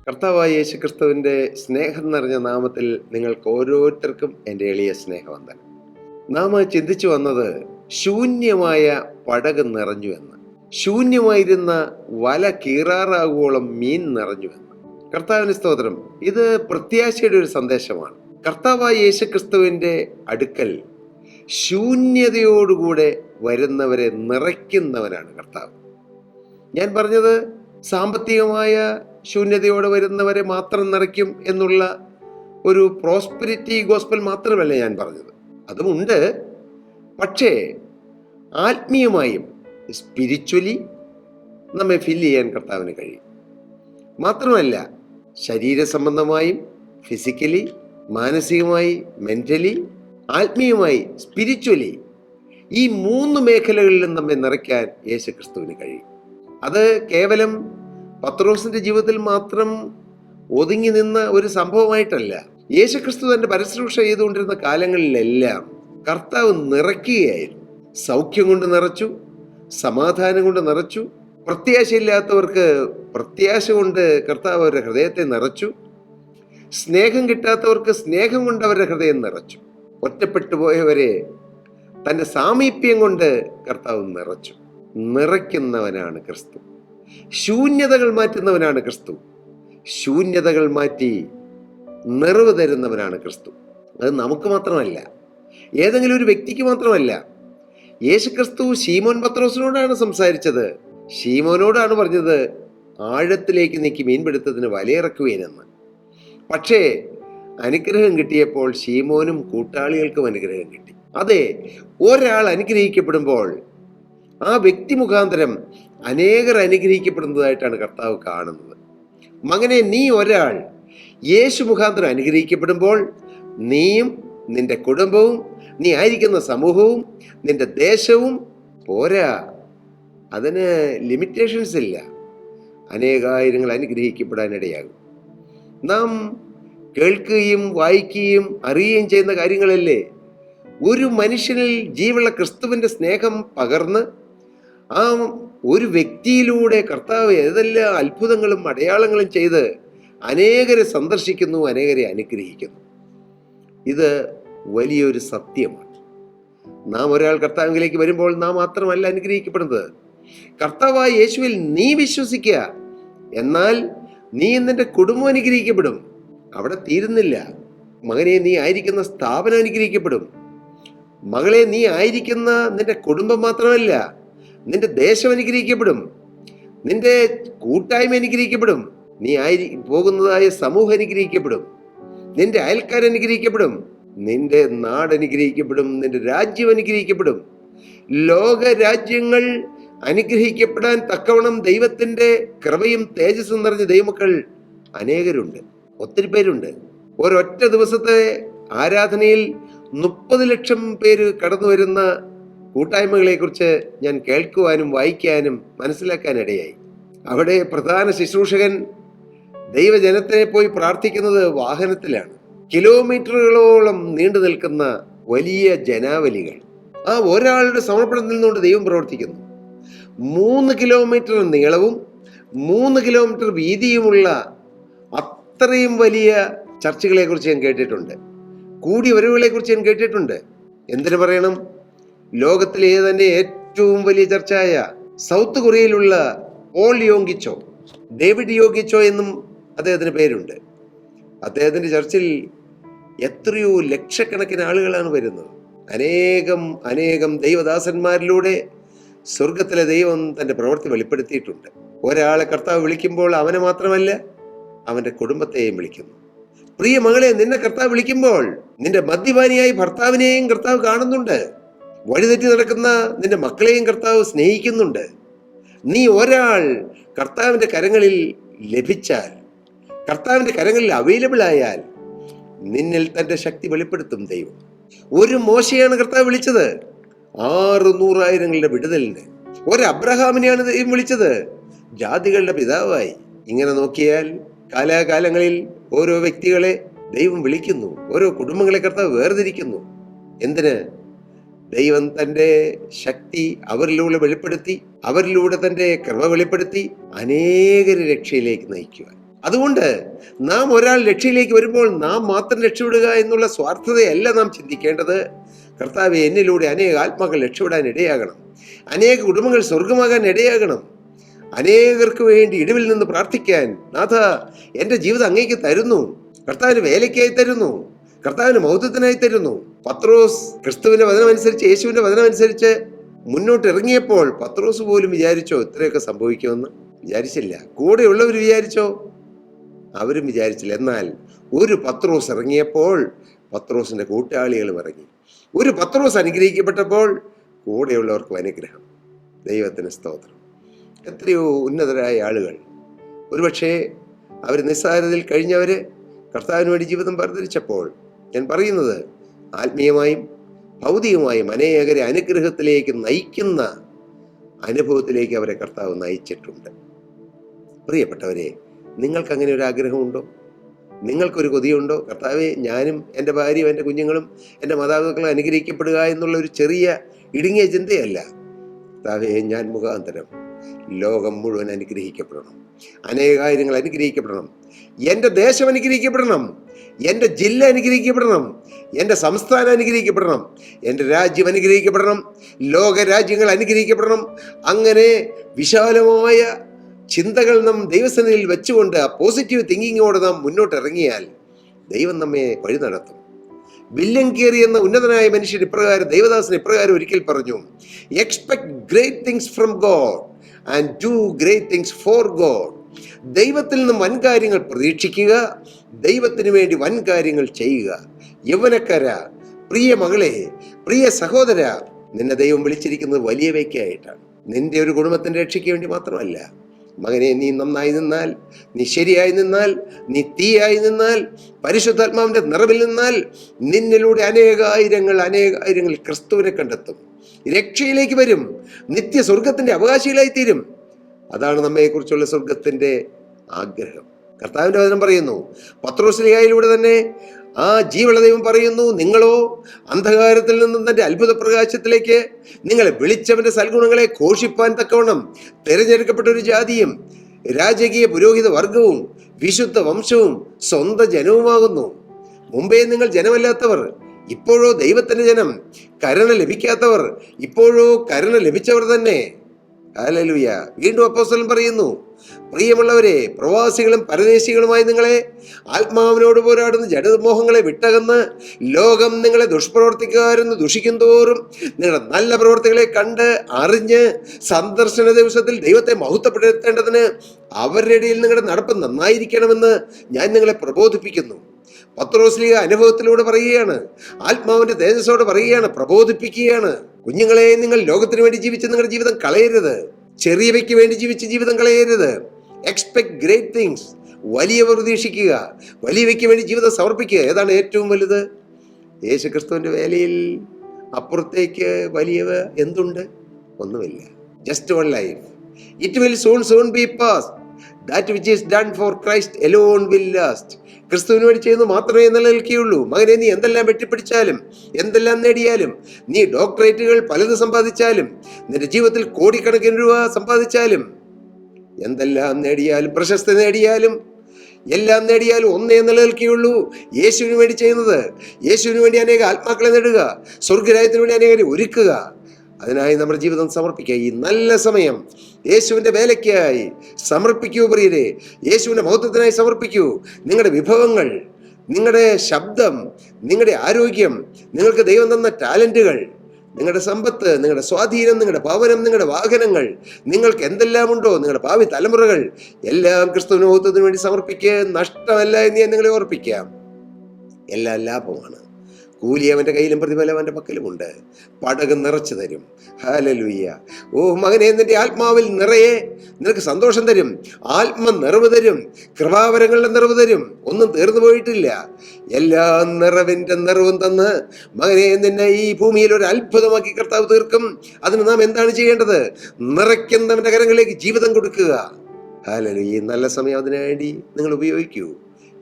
കർത്താവായ യേശുക്രിസ്തുവിൻ്റെ സ്നേഹം നിറഞ്ഞ നാമത്തിൽ നിങ്ങൾക്ക് ഓരോരുത്തർക്കും എൻ്റെ എളിയ സ്നേഹവന്ദനം. നാം ചിന്തിച്ചു വന്നത് ശൂന്യമായ പടക് നിറഞ്ഞു എന്ന്, ശൂന്യമായിരുന്ന വല കീറാറാകുവോളം മീൻ നിറഞ്ഞു എന്ന്. കർത്താവിന് സ്തോത്രം. ഇത് പ്രത്യാശയുടെ ഒരു സന്ദേശമാണ്. കർത്താവായ യേശുക്രിസ്തുവിൻ്റെ അടുക്കൽ ശൂന്യതയോടുകൂടെ വരുന്നവരെ നിറയ്ക്കുന്നവനാണ് കർത്താവ്. ഞാൻ പറഞ്ഞത് സാമ്പത്തികമായ ശൂന്യതയോടെ വരുന്നവരെ മാത്രം നിറയ്ക്കും എന്നുള്ള ഒരു പ്രോസ്പെരിറ്റി ഗോസ്പൽ മാത്രമല്ല ഞാൻ പറഞ്ഞത്. അതുമുണ്ട്. പക്ഷേ ആത്മീയമായും സ്പിരിച്വലി നമ്മെ ഫില്ല് ചെയ്യാൻ കർത്താവിന് കഴിയും. മാത്രമല്ല ശരീര സംബന്ധമായും ഫിസിക്കലി, മാനസികമായി, മെൻ്റലി, ആത്മീയമായി, സ്പിരിച്വലി, ഈ 3 മേഖലകളിലും നമ്മെ നിറയ്ക്കാൻ യേശുക്രിസ്തുവിന് കഴിയും. അത് കേവലം പത്രോസിന്റെ ജീവിതത്തിൽ മാത്രം ഒതുങ്ങി നിന്ന ഒരു സംഭവമായിട്ടല്ല. യേശുക്രിസ്തു തന്റെ പരശുശ്രൂഷ ചെയ്തുകൊണ്ടിരുന്ന കാലങ്ങളിലെല്ലാം കർത്താവ് നിറയ്ക്കുകയായിരുന്നു. സൗഖ്യം കൊണ്ട് നിറച്ചു, സമാധാനം കൊണ്ട് നിറച്ചു, പ്രത്യാശയില്ലാത്തവർക്ക് പ്രത്യാശ കൊണ്ട് കർത്താവ് അവരുടെ ഹൃദയത്തെ നിറച്ചു, സ്നേഹം കിട്ടാത്തവർക്ക് സ്നേഹം കൊണ്ട് അവരുടെ ഹൃദയം നിറച്ചു, ഒറ്റപ്പെട്ടു പോയവരെ തൻ്റെ സാമീപ്യം കൊണ്ട് കർത്താവ് നിറച്ചു. നിറയ്ക്കുന്നവനാണ് ക്രിസ്തു. ശൂന്യതകൾ മാറ്റുന്നവനാണ് ക്രിസ്തു. ശൂന്യതകൾ മാറ്റി നിറവ് തരുന്നവനാണ് ക്രിസ്തു. അത് നമുക്ക് മാത്രമല്ല, ഏതെങ്കിലും ഒരു വ്യക്തിക്ക് മാത്രമല്ല. യേശുക്രിസ്തു ശീമോൻ പത്രോസിനോടാണ് സംസാരിച്ചത്. ശീമോനോടാണ് പറഞ്ഞത്, ആഴത്തിലേക്ക് നീക്കി മീൻപിടുത്തത്തിന് വലയിറക്കുവേനെന്ന്. പക്ഷേ അനുഗ്രഹം കിട്ടിയപ്പോൾ ശീമോനും കൂട്ടാളികൾക്കും അനുഗ്രഹം കിട്ടി. അതെ, ഒരാൾ അനുഗ്രഹിക്കപ്പെടുമ്പോൾ ആ വ്യക്തി മുഖാന്തരം അനേകർ അനുഗ്രഹിക്കപ്പെടുന്നതായിട്ടാണ് കർത്താവ് കാണുന്നത്. മകനെ, നീ ഒരാൾ യേശു മുഖാന്തരം അനുഗ്രഹിക്കപ്പെടുമ്പോൾ നീയും നിന്റെ കുടുംബവും നീ ആയിരിക്കുന്ന സമൂഹവും നിന്റെ ദേശവും പോരാ, അതിന് ലിമിറ്റേഷൻസ് ഇല്ല. അനേകായിരങ്ങൾ അനുഗ്രഹിക്കപ്പെടാനിടയാകും. നാം കേൾക്കുകയും വായിക്കുകയും അറിയുകയും ചെയ്യുന്ന കാര്യങ്ങളല്ലേ ഒരു മനുഷ്യനിൽ ജീവുള്ള ക്രിസ്തുവിൻ്റെ സ്നേഹം പകർന്ന് ആ ഒരു വ്യക്തിയിലൂടെ കർത്താവ് ഏതെല്ലാം അത്ഭുതങ്ങളും അടയാളങ്ങളും ചെയ്ത് അനേകരെ സന്ദർശിക്കുന്നു, അനേകരെ അനുഗ്രഹിക്കുന്നു. ഇത് വലിയൊരു സത്യമാണ്. നാം ഒരാൾ കർത്താവിലേക്ക് വരുമ്പോൾ നാം മാത്രമല്ല അനുഗ്രഹിക്കപ്പെടുന്നത്. കർത്താവായ യേശുവിൽ നീ വിശ്വസിക്കുക, എന്നാൽ നീ നിന്റെ കുടുംബം അനുഗ്രഹിക്കപ്പെടും. അവിടെ തീരുന്നില്ല. മകനെ, നീ ആയിരിക്കുന്ന സ്ഥാപനം അനുഗ്രഹിക്കപ്പെടും. മകളെ, നീ ആയിരിക്കുന്ന നിന്റെ കുടുംബം മാത്രമല്ല, നിന്റെ ദേശം അനുഗ്രഹിക്കപ്പെടും, നിന്റെ കൂട്ടായ്മ അനുഗ്രഹിക്കപ്പെടും, നീ പോകുന്നതായ സമൂഹം അനുഗ്രഹിക്കപ്പെടും, നിന്റെ അയൽക്കാർ അനുഗ്രഹിക്കപ്പെടും, നിന്റെ നാട് അനുഗ്രഹിക്കപ്പെടും, നിന്റെ രാജ്യം അനുഗ്രഹിക്കപ്പെടും. ലോക രാജ്യങ്ങൾ അനുഗ്രഹിക്കപ്പെടാൻ തക്കവണ്ണം ദൈവത്തിന്റെ കൃപയും തേജസ്സും നിറഞ്ഞ ദൈവമക്കൾ അനേകരുണ്ട്, ഒത്തിരി പേരുണ്ട്. ഒരൊറ്റ ദിവസത്തെ ആരാധനയിൽ 30 ലക്ഷം പേര് കടന്നു വരുന്ന കൂട്ടായ്മകളെക്കുറിച്ച് ഞാൻ കേൾക്കുവാനും വായിക്കാനും മനസ്സിലാക്കാനിടയായി. അവിടെ പ്രധാന ശുശ്രൂഷകൻ ദൈവജനത്തെ പോയി പ്രാർത്ഥിക്കുന്നത് വാഹനത്തിലാണ്. കിലോമീറ്ററുകളോളം നീണ്ടു നിൽക്കുന്ന വലിയ ജനാവലികൾ. ആ ഒരാളുടെ സമർപ്പണത്തിൽ നിന്നുകൊണ്ട് ദൈവം പ്രവർത്തിക്കുന്നു. 3 കിലോമീറ്റർ നീളവും 3 കിലോമീറ്റർ വീതിയുമുള്ള അത്രയും വലിയ ചർച്ചുകളെ കുറിച്ച് ഞാൻ കേട്ടിട്ടുണ്ട്. കൂടി വരവുകളെ കുറിച്ച് ഞാൻ കേട്ടിട്ടുണ്ട്. എന്തിനു പറയണം, ലോകത്തിലെ തന്നെ ഏറ്റവും വലിയ ചർച്ചായ സൗത്ത് കൊറിയയിലുള്ള പോൾ യോങ്കിച്ചോ, ഡേവിഡ് യോഗിച്ചോ എന്നും അദ്ദേഹത്തിന് പേരുണ്ട്. അദ്ദേഹത്തിന്റെ ചർച്ചിൽ എത്രയോ ലക്ഷക്കണക്കിന് ആളുകളാണ് വരുന്നത്. അനേകം ദൈവദാസന്മാരിലൂടെ സ്വർഗത്തിലെ ദൈവം തന്റെ പ്രവൃത്തി വെളിപ്പെടുത്തിയിട്ടുണ്ട്. ഒരാളെ കർത്താവ് വിളിക്കുമ്പോൾ അവനെ മാത്രമല്ല, അവന്റെ കുടുംബത്തെയും വിളിക്കുന്നു. പ്രിയ മകളെ, നിന്നെ കർത്താവ് വിളിക്കുമ്പോൾ നിന്റെ മദ്യപാനിയായി ഭർത്താവിനെയും കർത്താവ് കാണുന്നുണ്ട്. വഴിതെറ്റി നടക്കുന്ന നിന്റെ മക്കളെയും കർത്താവ് സ്നേഹിക്കുന്നുണ്ട്. നീ ഒരാൾ കർത്താവിന്റെ കരങ്ങളിൽ ലഭിച്ചാൽ, കർത്താവിന്റെ കരങ്ങളിൽ അവൈലബിൾ ആയാൽ, നിന്നിൽ തന്റെ ശക്തി വെളിപ്പെടുത്തും ദൈവം. ഒരു മോശയാണ് കർത്താവ് വിളിച്ചത് 600,000 വിടുതലിന്. ഒരു അബ്രഹാമിനെയാണ് ദൈവം വിളിച്ചത് ജാതികളുടെ പിതാവായി. ഇങ്ങനെ നോക്കിയാൽ കാലാകാലങ്ങളിൽ ഓരോ വ്യക്തികളെ ദൈവം വിളിക്കുന്നു, ഓരോ കുടുംബങ്ങളെ കർത്താവ് വേർതിരിക്കുന്നു. എന്തിന്? ദൈവം തൻ്റെ ശക്തി അവരിലൂടെ വെളിപ്പെടുത്തി, അവരിലൂടെ തൻ്റെ കൃപ വെളിപ്പെടുത്തി അനേകരെ രക്ഷയിലേക്ക് നയിക്കുവാൻ. അതുകൊണ്ട് നാം ഒരാൾ രക്ഷയിലേക്ക് വരുമ്പോൾ നാം മാത്രം രക്ഷപ്പെടുക എന്നുള്ള സ്വാർത്ഥതയല്ല നാം ചിന്തിക്കേണ്ടത്. കർത്താവേ, എന്നിലൂടെ അനേക ആത്മാക്കൾ രക്ഷപ്പെടാൻ ഇടയാകണം, അനേക കുടുംബങ്ങൾ സ്വർഗമാകാൻ ഇടയാകണം, അനേകർക്ക് വേണ്ടി ഇടിവിൽ നിന്ന് പ്രാർത്ഥിക്കാൻ നാഥ എൻ്റെ ജീവിതം അങ്ങേക്ക് തരുന്നു, കർത്താവിന് വേലയ്ക്കായി തരുന്നു, കർത്താവിന് മഹത്വത്തിനായി തരുന്നു. പത്രോസ് ക്രിസ്തുവിന്റെ വചനമനുസരിച്ച്, യേശുവിന്റെ വചനമനുസരിച്ച് മുന്നോട്ട് ഇറങ്ങിയപ്പോൾ പത്രോസ് പോലും വിചാരിച്ചോ ഇത്രയൊക്കെ സംഭവിക്കുമെന്ന്? വിചാരിച്ചില്ല. കൂടെയുള്ളവർ വിചാരിച്ചോ? അവരും വിചാരിച്ചില്ല. എന്നാൽ ഒരു പത്രോസ് ഇറങ്ങിയപ്പോൾ പത്രോസിന്റെ കൂട്ടാളികളും ഇറങ്ങി. ഒരു പത്രോസ് അനുഗ്രഹിക്കപ്പെട്ടപ്പോൾ കൂടെയുള്ളവർക്കും അനുഗ്രഹം. ദൈവത്തിന് സ്തോത്രം. എത്രയോ ഉന്നതരായ ആളുകൾ, ഒരുപക്ഷെ അവർ നിസ്സാരതയിൽ കഴിഞ്ഞവര് കർത്താവിന് വേണ്ടി ജീവിതം വേർതിരിച്ചപ്പോൾ, ഞാൻ പറയുന്നത് ആത്മീയമായും ഭൗതികമായും അനേകരെ അനുഗ്രഹത്തിലേക്ക് നയിക്കുന്ന അനുഭവത്തിലേക്ക് അവരെ കർത്താവ് നയിച്ചിട്ടുണ്ട്. പ്രിയപ്പെട്ടവരെ, നിങ്ങൾക്ക് അങ്ങനെ ഒരു ആഗ്രഹമുണ്ടോ? നിങ്ങൾക്കൊരു കൊതിയുണ്ടോ? കർത്താവെ, ഞാനും എൻ്റെ ഭാര്യയും എൻ്റെ കുഞ്ഞുങ്ങളും എൻ്റെ മാതാപിതാക്കളും അനുഗ്രഹിക്കപ്പെടുക എന്നുള്ള ഒരു ചെറിയ ഇടുങ്ങിയ ചിന്തയല്ല. കർത്താവെ, ഞാൻ മുഖാന്തരം ലോകം മുഴുവൻ അനുഗ്രഹിക്കപ്പെടണം, അനേകായിരങ്ങൾ അനുഗ്രഹിക്കപ്പെടണം, എൻ്റെ ദേശം അനുഗ്രഹിക്കപ്പെടണം, എൻ്റെ ജില്ല അനുഗ്രഹിക്കപ്പെടണം, എൻ്റെ സംസ്ഥാനം അനുഗ്രഹിക്കപ്പെടണം, എൻ്റെ രാജ്യം അനുഗ്രഹിക്കപ്പെടണം, ലോക രാജ്യങ്ങൾ അനുഗ്രഹിക്കപ്പെടണം. അങ്ങനെ വിശാലമായ ചിന്തകൾ നാം ദൈവസന്നിധിയിൽ വെച്ചുകൊണ്ട് ആ പോസിറ്റീവ് തിങ്കിങ്ങോടെ നാം മുന്നോട്ട് ഇറങ്ങിയാൽ ദൈവം നമ്മെ വഴി നടത്തും. വില്യം കേറി എന്ന ഉന്നതനായ മനുഷ്യൻ ഇപ്രകാരം, ദൈവദാസൻ ഇപ്രകാരം ഒരിക്കൽ പറഞ്ഞു, expect great things from God and do great things for God. ദൈവത്തിൽ നിന്നും വൻകാര്യങ്ങൾ പ്രതീക്ഷിക്കുക, ദൈവത്തിന് വേണ്ടി വൻകാര്യങ്ങൾ ചെയ്യുക. യൗവനക്കാര, പ്രിയ മകളെ, പ്രിയ സഹോദര, നിന്നെ ദൈവം വിളിച്ചിരിക്കുന്നത് വലിയവയ്ക്കായിട്ടാണ്. നിന്റെ ഒരു കുടുംബത്തിന്റെ രക്ഷയ്ക്ക് വേണ്ടി മാത്രമല്ല. മകനെ, നീ നന്നായി നിന്നാൽ, നീ ശരിയായി നിന്നാൽ, നീ തീയായി നിന്നാൽ, പരിശുദ്ധാത്മാവിന്റെ നിറവിൽ നിന്നാൽ, നിന്നിലൂടെ അനേകായിരങ്ങൾ ക്രിസ്തുവിനെ കണ്ടെത്തും, രക്ഷയിലേക്ക് വരും, നിത്യ സ്വർഗത്തിന്റെ അവകാശികളായി തീരും. അതാണ് നമ്മെക്കുറിച്ചുള്ള സ്വർഗത്തിന്റെ ആഗ്രഹം. കർത്താവിന്റെ വചനം പറയുന്നു, പത്രോസ്ലീഹായിലൂടെ തന്നെ ആ ജീവനുള്ള ദൈവം പറയുന്നു, നിങ്ങളോ അന്ധകാരത്തിൽ നിന്നും തന്റെ അത്ഭുത പ്രകാശത്തിലേക്ക് നിങ്ങളെ വിളിച്ചവന്റെ സൽഗുണങ്ങളെ ഘോഷിപ്പാൻ തക്കവണ്ണം തിരഞ്ഞെടുക്കപ്പെട്ട ഒരു ജാതിയും രാജകീയ പുരോഹിത വർഗവും വിശുദ്ധ വംശവും സ്വന്തം ജനവുമാകുന്നു. മുമ്പേ നിങ്ങൾ ജനമല്ലാത്തവർ, ഇപ്പോഴോ ദൈവത്തിന്റെ ജനം, കരുണ ലഭിക്കാത്തവർ, ഇപ്പോഴോ കരുണ ലഭിച്ചവർ തന്നെ. ഹല്ലേലൂയ. വീണ്ടും അപ്പോസ്തലൻ പറയുന്നു, പ്രിയമുള്ളവരെ, പ്രവാസികളും പരദേശികളുമായി നിങ്ങളെ ആത്മാവിനോട് പോരാടുന്ന ജഡമോഹങ്ങളെ വിട്ടകന്ന് ലോകം നിങ്ങളെ ദുഷ്പ്രവർത്തിക്കാരെന്ന് ദുഷിക്കും തോറും നിങ്ങളുടെ നല്ല പ്രവർത്തികളെ കണ്ട് അറിഞ്ഞ് സന്ദർശന ദിവസത്തിൽ ദൈവത്തെ മഹത്വപ്പെടുത്തേണ്ടതിന് അവരുടെ ഇടയിൽ നിങ്ങളുടെ നടപ്പ് നന്നായിരിക്കണമെന്ന് ഞാൻ നിങ്ങളെ പ്രബോധിപ്പിക്കുന്നു. പത്രോസ്ലീഹ അനുഭവത്തിലൂടെ പറയുകയാണ്, ആത്മാവിന്റെ തേജസ്സോടെ പറയുകയാണ്, പ്രബോധിപ്പിക്കുകയാണ്. കുഞ്ഞുങ്ങളെ, നിങ്ങൾ ലോകത്തിന് വേണ്ടി ജീവിച്ച് നിങ്ങളുടെ ജീവിതം കളയരുത്. ചെറിയവയ്ക്ക് വേണ്ടി ജീവിച്ച് ജീവിതം കളയരുത്. Expect great things. വലിയവ പ്രതീക്ഷിക്കുക, വലിയവയ്ക്ക് വേണ്ടി ജീവിതം സമർപ്പിക്കുക. ഏതാണ് ഏറ്റവും വലുത്? യേശുക്രിസ്തുവിന്റെ വേലയിൽ അപ്പുറത്തേക്ക് വലിയവ എന്തുണ്ട്? ഒന്നുമില്ല. Just one life. It will soon B past. That which is done for Christ alone will last. ക്രിസ്തുവിന് വേണ്ടി ചെയ്യുന്നത് മാത്രമേ നിലനിൽക്കുകയുള്ളൂ. മകനെ, നീ എന്തെല്ലാം വെട്ടിപ്പിടിച്ചാലും, എന്തെല്ലാം നേടിയാലും, നീ ഡോക്ടറേറ്റുകൾ പലത് സമ്പാദിച്ചാലും, നിന്റെ ജീവിതത്തിൽ കോടിക്കണക്കിന് രൂപ സമ്പാദിച്ചാലും, എന്തെല്ലാം നേടിയാലും, പ്രശസ്തി നേടിയാലും, എല്ലാം നേടിയാലും ഒന്നേ നിലനിൽക്കുകയുള്ളൂ, യേശുവിന് വേണ്ടി ചെയ്യുന്നത്. യേശുവിന് വേണ്ടി അനേക ആത്മാക്കളെ നേടുക, സ്വർഗരാജ്യത്തിന് വേണ്ടി അനേകരെ ഒരുക്കുക. അതിനായി നമ്മുടെ ജീവിതം സമർപ്പിക്കുക. ഈ നല്ല സമയം യേശുവിന്റെ വേലയ്ക്കായി സമർപ്പിക്കൂ പ്രിയരെ. യേശുവിന്റെ മഹത്വത്തിനായി സമർപ്പിക്കൂ. നിങ്ങളുടെ വിഭവങ്ങൾ, നിങ്ങളുടെ ശബ്ദം, നിങ്ങളുടെ ആരോഗ്യം, നിങ്ങൾക്ക് ദൈവം തന്ന ടാലന്റുകൾ, നിങ്ങളുടെ സമ്പത്ത്, നിങ്ങളുടെ സ്വാധീനം, നിങ്ങളുടെ ഭവനം, നിങ്ങളുടെ വാഹനങ്ങൾ, നിങ്ങൾക്ക് എന്തെല്ലാം ഉണ്ടോ, നിങ്ങളുടെ ഭാവി തലമുറകൾ എല്ലാം ക്രിസ്തുവിന്റെ മഹത്വത്തിന് വേണ്ടി സമർപ്പിക്കുക. നഷ്ടമല്ല എന്ന് ഞാൻ നിങ്ങളെ ഓർപ്പിക്കാം. എല്ലാം ലാഭമാണ്. കൂലി അവന്റെ കയ്യിലും പ്രതിഫലം അവന്റെ പക്കലുമുണ്ട്. പടക് നിറച്ചു തരും. ഹല്ലേലൂയ. ഓ മകനെ, നിന്റെ ആത്മാവിൽ നിറയെ നിനക്ക് സന്തോഷം തരും, ആത്മ നിറവ് തരും, കൃപാവരങ്ങളുടെ നിറവ് തരും. ഒന്നും തീർന്നു പോയിട്ടില്ല. എല്ലാ നിറവിന്റെ നിറവും തന്ന് മകനെ, നിന്നെ ഈ ഭൂമിയിൽ ഒരു അത്ഭുതമാക്കി കർത്താവ് തീർക്കും. അതിന് നാം എന്താണ് ചെയ്യേണ്ടത്? നിറയ്ക്കുന്നവന്റെ കരങ്ങളിലേക്ക് ജീവിതം കൊടുക്കുക. ഹല്ലേലൂയ. ഈ നല്ല സമയം അതിനുവേണ്ടി നിങ്ങൾ ഉപയോഗിക്കൂ.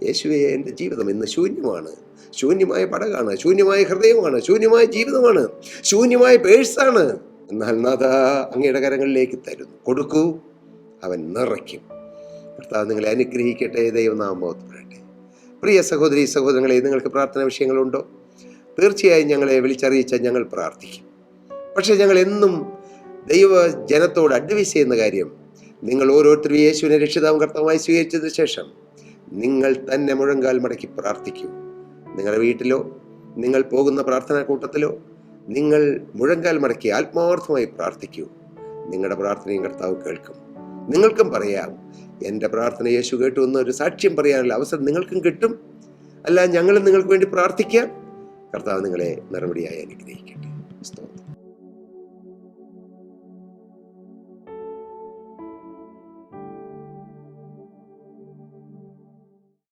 യേശുവേ, എൻ്റെ ജീവിതം ഇന്ന് ശൂന്യമാണ്, ശൂന്യമായ പടകാണ്, ശൂന്യമായ ഹൃദയമാണ്, ശൂന്യമായ ജീവിതമാണ്, ശൂന്യമായ പേഴ്സാണ്. എന്നാൽ നാഥ അങ്ങയുടെ കരങ്ങളിലേക്ക് തരുന്നു. കൊടുക്കൂ, അവൻ നിറയ്ക്കും. കർത്താവ് നിങ്ങളെ അനുഗ്രഹിക്കട്ടെ. ദൈവനാമം മഹത്വപ്പെടട്ടെ. പ്രിയ സഹോദരി സഹോദരങ്ങളെ, നിങ്ങൾക്ക് പ്രാർത്ഥന വിഷയങ്ങളുണ്ടോ? തീർച്ചയായും ഞങ്ങളെ വിളിച്ചറിയിച്ചാൽ ഞങ്ങൾ പ്രാർത്ഥിക്കും. പക്ഷേ ഞങ്ങൾ എന്നും ദൈവജനത്തോട് അഡ്വൈസ് ചെയ്യുന്ന കാര്യം, നിങ്ങൾ ഓരോരുത്തരും യേശുവിനെ രക്ഷിതാവും കർത്താവുമായി സ്വീകരിച്ചതിന് ശേഷം നിങ്ങൾ തന്നെ മുഴങ്കാൽ മടക്കി പ്രാർത്ഥിക്കൂ. നിങ്ങളുടെ വീട്ടിലോ നിങ്ങൾ പോകുന്ന പ്രാർത്ഥനാ കൂട്ടത്തിലോ നിങ്ങൾ മുഴങ്കാൽ മടക്കി ആത്മാർത്ഥമായി പ്രാർത്ഥിക്കൂ. നിങ്ങളുടെ പ്രാർത്ഥനയും കർത്താവ് കേൾക്കും. നിങ്ങൾക്കും പറയാം, എൻ്റെ പ്രാർത്ഥന യേശു കേട്ടു എന്നൊരു സാക്ഷ്യം പറയാനുള്ള അവസരം നിങ്ങൾക്കും കിട്ടും. അല്ല, ഞങ്ങളും നിങ്ങൾക്ക് വേണ്ടി പ്രാർത്ഥിക്കാം. കർത്താവ് നിങ്ങളെ നിറപടിയായി അനുഗ്രഹിക്കട്ടെ. സ്തോത്രം.